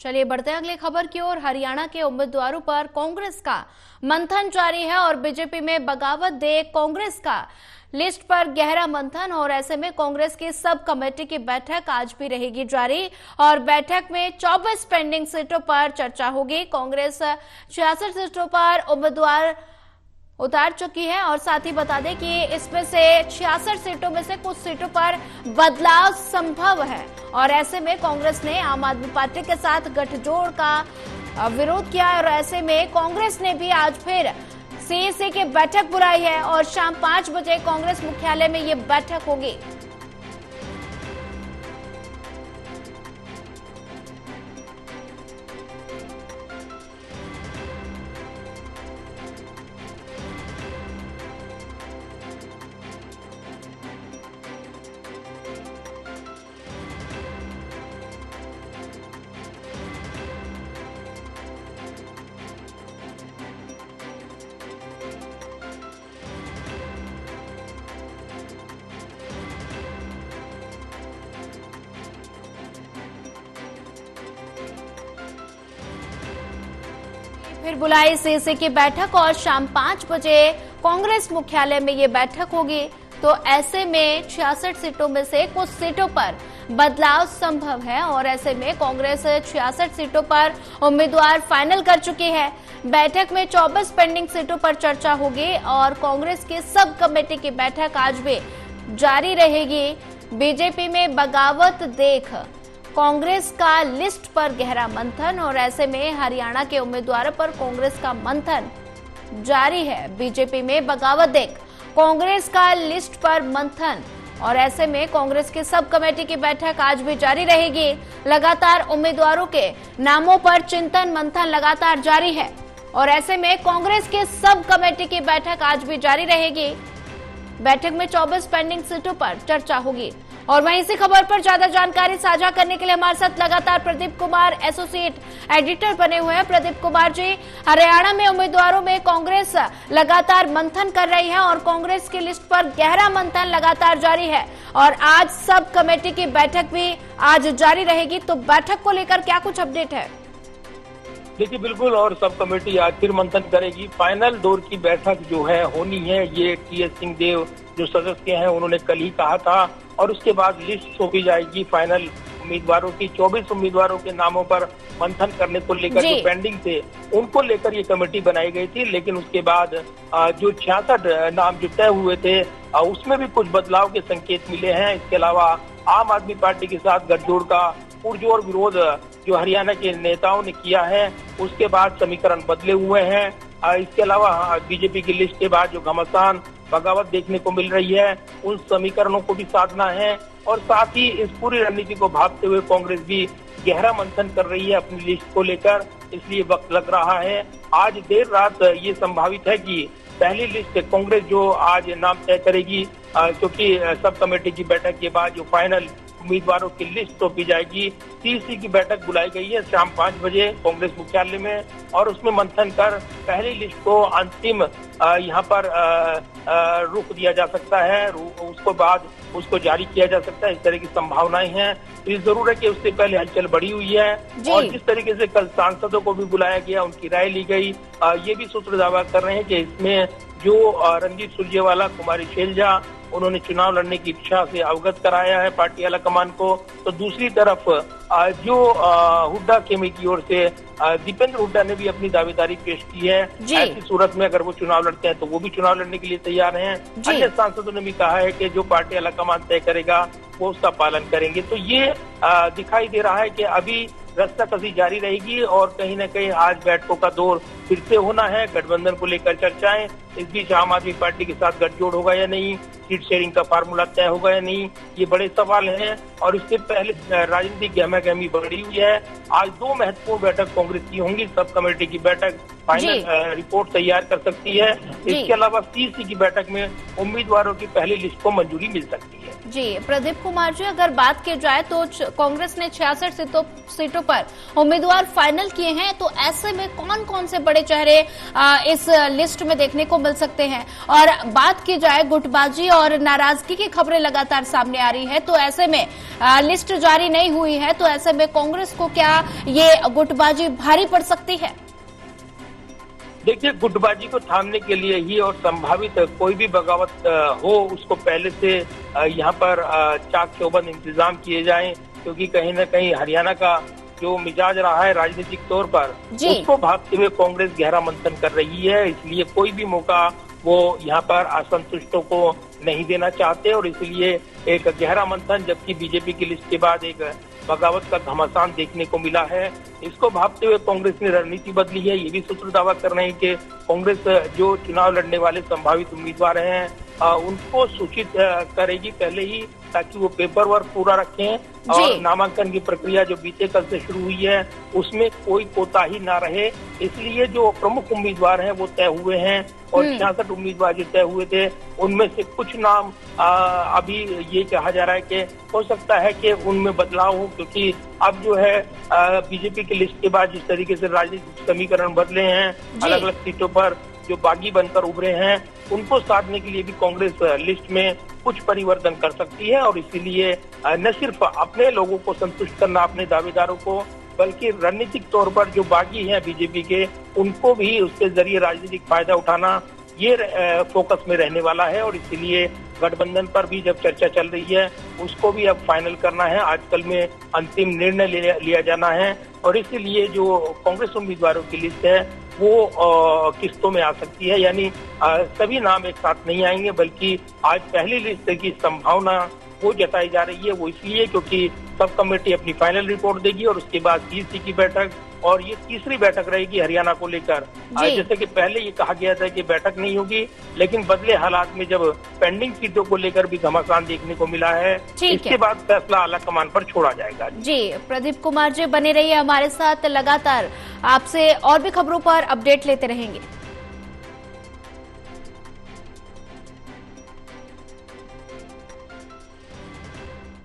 चलिए बढ़ते हैं अगली खबर की ओर। हरियाणा के उम्मीदवारों पर कांग्रेस का मंथन जारी है और बीजेपी में बगावत दे कांग्रेस का लिस्ट पर गहरा मंथन। और ऐसे में कांग्रेस की सब कमेटी की बैठक आज भी रहेगी जारी और बैठक में 24 पेंडिंग सीटों पर चर्चा होगी। कांग्रेस 66 सीटों पर उम्मीदवार उतार चुकी है और साथ ही बता दें कि इसमें से 66 सीटों में से कुछ सीटों पर बदलाव संभव है और ऐसे में कांग्रेस ने आम आदमी पार्टी के साथ गठजोड़ का विरोध किया और ऐसे में कांग्रेस ने भी आज फिर सीईसी की बैठक बुलाई है और शाम 5 बजे कांग्रेस मुख्यालय में ये बैठक होगी। फिर बुलाई सीईसी की बैठक और शाम 5 बजे कांग्रेस मुख्यालय में ये बैठक होगी। तो ऐसे में 66 सीटों में से कुछ सीटों पर बदलाव संभव है और ऐसे में कांग्रेस 66 सीटों पर उम्मीदवार फाइनल कर चुकी है। बैठक में 24 पेंडिंग सीटों पर चर्चा होगी और कांग्रेस की सब कमेटी की बैठक आज भी जारी रहेगी। बीजेपी में बगावत देख कांग्रेस का लिस्ट पर गहरा मंथन और ऐसे में हरियाणा के उम्मीदवारों पर कांग्रेस का मंथन जारी है। बीजेपी में बगावत देख कांग्रेस का लिस्ट पर मंथन और ऐसे में कांग्रेस की सब कमेटी की बैठक आज भी जारी रहेगी। लगातार उम्मीदवारों के नामों पर चिंतन मंथन लगातार जारी है और ऐसे में कांग्रेस की सब कमेटी की बैठक आज भी जारी रहेगी। बैठक में 24 पेंडिंग सीटों पर चर्चा होगी। और वहीं इसी खबर पर ज्यादा जानकारी साझा करने के लिए हमारे साथ लगातार प्रदीप कुमार एसोसिएट एडिटर बने हुए हैं। प्रदीप कुमार जी, हरियाणा में उम्मीदवारों में कांग्रेस लगातार मंथन कर रही है और कांग्रेस की लिस्ट पर गहरा मंथन लगातार जारी है और आज सब कमेटी की बैठक भी आज जारी रहेगी। तो बैठक को लेकर क्या कुछ अपडेट है? देखिए बिल्कुल, और सब कमेटी आज फिर मंथन करेगी। फाइनल दौर की बैठक जो है होनी है, ये टीएस सिंहदेव जो सदस्य हैं उन्होंने कल ही कहा था और उसके बाद लिस्ट सौंपी जाएगी फाइनल उम्मीदवारों की। 24 उम्मीदवारों के नामों पर मंथन करने को लेकर जो पेंडिंग थे उनको लेकर ये कमेटी बनाई गई थी, लेकिन उसके बाद जो 66 नाम जो तय हुए थे उसमें भी कुछ बदलाव के संकेत मिले हैं। इसके अलावा आम आदमी पार्टी के साथ गठजोड़ का पुरजोर विरोध जो हरियाणा के नेताओं ने किया है, उसके बाद समीकरण बदले हुए हैं। इसके अलावा बीजेपी की लिस्ट के बाद जो घमासान बगावत देखने को मिल रही है, उन समीकरणों को भी साधना है और साथ ही इस पूरी रणनीति को भांपते हुए कांग्रेस भी गहरा मंथन कर रही है अपनी लिस्ट को लेकर। इसलिए वक्त लग रहा है। आज देर रात ये संभावित है कि पहली लिस्ट कांग्रेस जो आज नाम तय करेगी, क्योंकि सब कमेटी की बैठक के बाद जो फाइनल उम्मीदवारों की लिस्ट सौंपी जाएगी। सीईसी की बैठक बुलाई गई है शाम 5 बजे कांग्रेस मुख्यालय में और उसमें मंथन कर पहली लिस्ट को अंतिम यहाँ पर रुख दिया जा सकता है, उसको बाद उसको जारी किया जा सकता है। इस तरह की संभावनाएं हैं। तो ये जरूर है कि उससे पहले हलचल बढ़ी हुई है और जिस तरीके से कल सांसदों को भी बुलाया गया, उनकी राय ली गई, ये भी सूत्र दावा कर रहे हैं कि इसमें जो रणजीत सुरजेवाला, कुमारी शैलजा, उन्होंने चुनाव लड़ने की इच्छा से अवगत कराया है पार्टी आलाकमान को। तो दूसरी तरफ जो हुड्डा खेमे की ओर से दीपेंद्र हुड्डा ने भी अपनी दावेदारी पेश की है। ऐसी सूरत में अगर वो चुनाव लड़ते हैं तो वो भी चुनाव लड़ने के लिए तैयार हैं। अन्य सांसदों ने भी कहा है कि जो पार्टी आलाकमान तय करेगा वो उसका पालन करेंगे। तो ये दिखाई दे रहा है कि अभी रस्साकसी जारी रहेगी और कहीं न कहीं आज बैठकों का दौर फिर से होना है। गठबंधन को लेकर चर्चाएं, इस बीच आम आदमी पार्टी के साथ गठजोड़ होगा या नहीं, सीट शेयरिंग का फार्मूला तय होगा या नहीं, ये बड़े सवाल हैं। और इससे पहले राजनीतिक गहमागहमी बढ़ी हुई है। आज 2 महत्वपूर्ण बैठक कांग्रेस की होंगी। सब कमेटी की बैठक फाइनल रिपोर्ट तैयार कर सकती है। इसके अलावा सीईसी की बैठक में उम्मीदवारों की पहली लिस्ट को मंजूरी मिल सकती है। जी प्रदीप कुमार जी, अगर बात की जाए तो कांग्रेस ने 66 सीटों पर उम्मीदवार फाइनल किए हैं, तो ऐसे में कौन कौन से बड़े बड़े चेहरे इस लिस्ट में देखने को मिल सकते हैं। और बात की जाए गुटबाजी और नाराजगी की खबरें लगातार सामने आ रही है, तो ऐसे में लिस्ट जारी नहीं हुई है, तो ऐसे में कांग्रेस को क्या ये गुटबाजी भारी पड़ सकती है? देखिए, गुटबाजी को थामने के लिए ही और संभावित कोई भी बगावत हो उसको पहले से यहाँ पर चाक चौबंद इंतजाम किए जाएं, क्योंकि कहीं न कहीं हरियाणा का जो मिजाज रहा है राजनीतिक तौर पर उसको भागते हुए कांग्रेस गहरा मंथन कर रही है। इसलिए कोई भी मौका वो यहाँ पर असंतुष्टों को नहीं देना चाहते और इसलिए एक गहरा मंथन, जबकि बीजेपी की लिस्ट के बाद एक बगावत का घमासान देखने को मिला है। इसको भापते हुए कांग्रेस ने रणनीति बदली है। ये भी सूत्र दावा कर रहे हैं कि कांग्रेस जो चुनाव लड़ने वाले संभावित उम्मीदवार हैं उनको सूचित करेगी पहले ही, ताकि वो पेपर वर्क पूरा रखें और नामांकन की प्रक्रिया जो बीते कल से शुरू हुई है उसमें कोई कोताही ना रहे। इसलिए जो प्रमुख उम्मीदवार हैं वो तय हुए हैं और 66 उम्मीदवार जो तय हुए थे उनमें से कुछ नाम अभी ये कहा जा रहा है कि हो सकता है कि उनमें बदलाव हो, क्योंकि अब जो है बीजेपी की लिस्ट के बाद जिस तरीके से राजनीतिक समीकरण बदले हैं, अलग अलग सीटों पर जो बागी बनकर उभरे हैं उनको साधने के लिए भी कांग्रेस लिस्ट में कुछ परिवर्तन कर सकती है। और इसीलिए न सिर्फ अपने लोगों को संतुष्ट करना, अपने दावेदारों को, बल्कि रणनीतिक तौर पर जो बागी हैं बीजेपी के उनको भी उसके जरिए राजनीतिक फायदा उठाना, ये फोकस में रहने वाला है। और इसीलिए गठबंधन पर भी जब चर्चा चल रही है उसको भी अब फाइनल करना है, आजकल में अंतिम निर्णय लिया जाना है। और इसीलिए जो कांग्रेस उम्मीदवारों की लिस्ट है वो किस्तों में आ सकती है, यानी सभी नाम एक साथ नहीं आएंगे, बल्कि आज पहली लिस्ट की संभावना वो जताई जा रही है। वो इसलिए क्योंकि सब कमेटी अपनी फाइनल रिपोर्ट देगी और उसके बाद सीईसी की बैठक, और ये तीसरी बैठक रहेगी हरियाणा को लेकर। जैसे कि पहले ये कहा गया था कि बैठक नहीं होगी, लेकिन बदले हालात में जब पेंडिंग सीटों को लेकर भी घमासान देखने को मिला है, इसके बाद फैसला आला कमान पर छोड़ा जाएगा। जी, प्रदीप कुमार जी बने रहिए हमारे साथ, लगातार आपसे और भी खबरों पर अपडेट लेते रहेंगे।